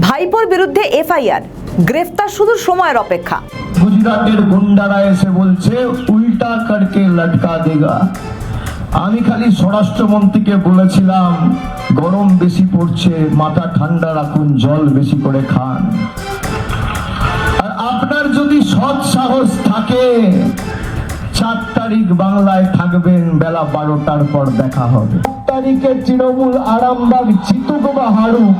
ভাইপোর বিরুদ্ধে এফআইআর, গ্রেফতার শুধু সময়ের অপেক্ষা। গুজরাটের গুন্ডারা এসে বলছে উল্টা করকে লটকা দেগা। আমি খালি স্বরাষ্ট্রমন্ত্রীকে বলেছিলাম গরম বেশি পড়ছে, মাথা ঠান্ডা রাখুন, জল বেশি করে খান। আর আপনার যদি সৎ সাহস থাকে 4 তারিখ বাংলায় থাকবেন, বেলা 12টার পর দেখা হবে। 4 তারিখে তৃণমূল আরামবাগ জিতুক বা হারুক,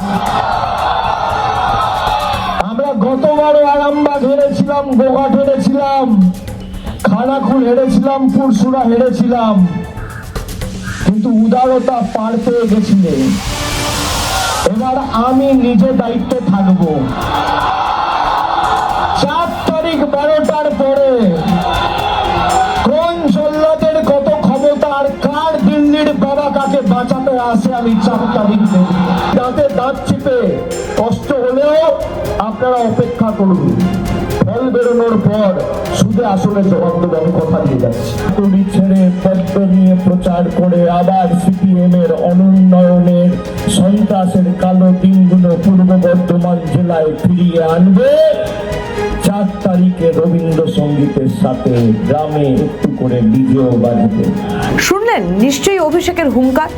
আমরা গতবারও আরামবাগ হেরেছিলাম, গোঘাট হেরেছিলাম, খানাকুল হেরেছিলাম, পুরসুরা হেরেছিলাম, কিন্তু উদারতা পার পেয়ে গেছিলেন। এবার আমি নিজে দায়িত্বে থাকবো। 4 তারিখ 12টার পরে কোন জল্লাদের কত ক্ষমতা আর কার দিল্লির বাবা কাকে বাঁচাতে আসে আমি 4 তারিখ দাঁতে দাঁত চিপে কষ্ট হলেও আপনারা অপেক্ষা করুন। ফল বেরোনোর পর শুধু আসলে জবাব দেবেন, কথা দিয়ে যাচ্ছে। তুলি ছেড়ে পদ্ম নিয়ে প্রচার করে আবার সিপিএম এর অনুন্নয়নের সন্ত্রাসের কালো দিনগুলো পূর্ব বর্ধমান জেলায় ফিরিয়ে আনবে। 4 তারিখে রবীন্দ্রসঙ্গীতের সাথে গ্রামে একটু করে ডিজেও বাজবে। শুনলেন নিশ্চয়ই অভিষেকের হুঙ্কার,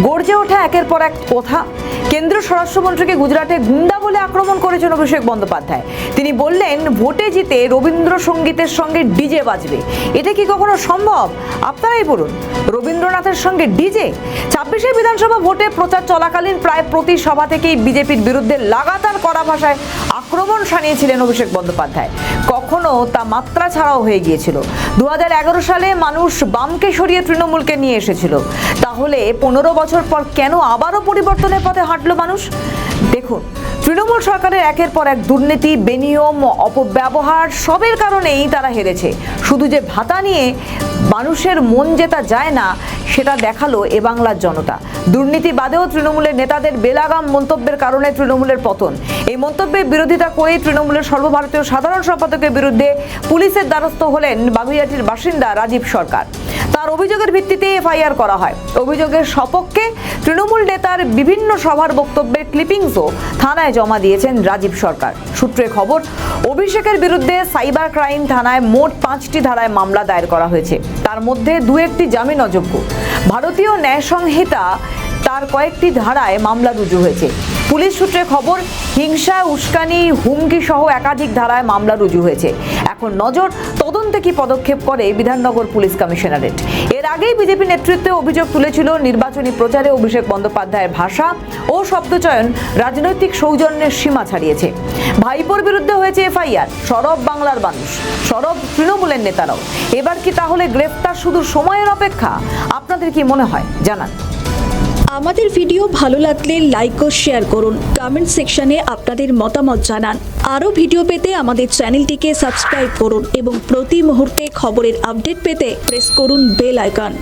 গর্জে ওঠা একের পর এক কথা। কেন্দ্রীয় স্বরাষ্ট্রমন্ত্রীকে গুজরাটে গুন্ডা বলে আক্রমণ করেছেন অভিষেক বন্দ্যোপাধ্যায়। তিনি বললেন ভোটে জিতে রবীন্দ্রসঙ্গীতের সঙ্গে ডিজে বাজবে। এটা কি কখনো সম্ভব? আপনারাই বলুন। রবীন্দ্রনাথের সঙ্গে ডিজে? 26শে বিধানসভা ভোটে প্রচার চলাকালীন প্রায় প্রতি সভা থেকেই বিজেপির বিরুদ্ধে লাগাতার কড়া ভাষায় আক্রমণ শানিয়েছিলেন অভিষেক বন্দ্যোপাধ্যায়। কখনো তা মাত্রা ছাড়াও হয়ে গিয়েছিল। 2011 সালে মানুষ বামকে সরিয়ে তৃণমূলকে নিয়ে এসেছিল। তাহলে 15 বছর পর কেন আবারও পরিবর্তনের পথে হাঁটলো মানুষ? দেখুন, তৃণমূল সরকারের একের পর এক দুর্নীতি, বেনিয়ম, অপব্যবহার সবের কারণেই তারা হেরেছে। শুধু যে ভাতা নিয়ে মানুষের মন জেতা যায় না সেটা দেখালো এ বাংলার জনতা। দুর্নীতি বাদেও তৃণমূলের নেতাদের বেলাগাম মন্তব্যের কারণে তৃণমূলের পতন। এই মন্তব্যের বিরোধিতা করেই তৃণমূলের সর্বভারতীয় সাধারণ সম্পাদকের বিরুদ্ধে পুলিশের দ্বারস্থ হলেন বাগুইআটির বাসিন্দা রাজীব সরকার। তার অভিযোগের ভিত্তিতে এফআইআর করা হয়। অভিযোগের সপক্ষে তৃণমূল নেতার বিভিন্ন সভার বক্তব্যের ক্লিপিংসও থানায় জমা দিয়েছেন রাজীব সরকার। সূত্রে খবর, অভিষেকের বিরুদ্ধে সাইবার ক্রাইম থানায় মোট 5টি ধারায় মামলা দায়ের করা হয়েছে। তার মধ্যে 2-1টি জামিন অযোগ্য। ভারতীয় ন্যায় সংহিতা তার কয়েকটি ধারায় মামলা রুজু হয়েছে। পুলিশ সূত্রে খবর, হিংসা, উস্কানি, হুমকি সহ একাধিক ধারায় মামলা রুজু হয়েছে। এখন নজর তদন্তে কি পদক্ষেপ করে বিধাননগর পুলিশ কমিশনারেট। এর আগেই বিজেপি নেতৃত্বে অভিযোগ তুলেছিল নির্বাচনী প্রচারে অভিষেক বন্দ্যোপাধ্যায়ের ভাষা ও শব্দচয়ন রাজনৈতিক সৌজন্যের সীমা ছাড়িয়েছে। ভাইপোর বিরুদ্ধে হয়েছে এফআইআর। সরব বাংলার মানুষ, সরব তৃণমূলের নেতারাও। এবার কি তাহলে গ্রেফতার শুধু সময়ের অপেক্ষা? আপনাদের কি মনে হয় জানান। আমাদের ভিডিও ভালো লাগলে লাইক ও শেয়ার করুন, কমেন্ট সেকশনে আপনাদের মতামত জানান। আরও ভিডিও পেতে আমাদের চ্যানেলটিকে সাবস্ক্রাইব করুন এবং প্রতি মুহূর্তে খবরের আপডেট পেতে প্রেস করুন বেল আইকন।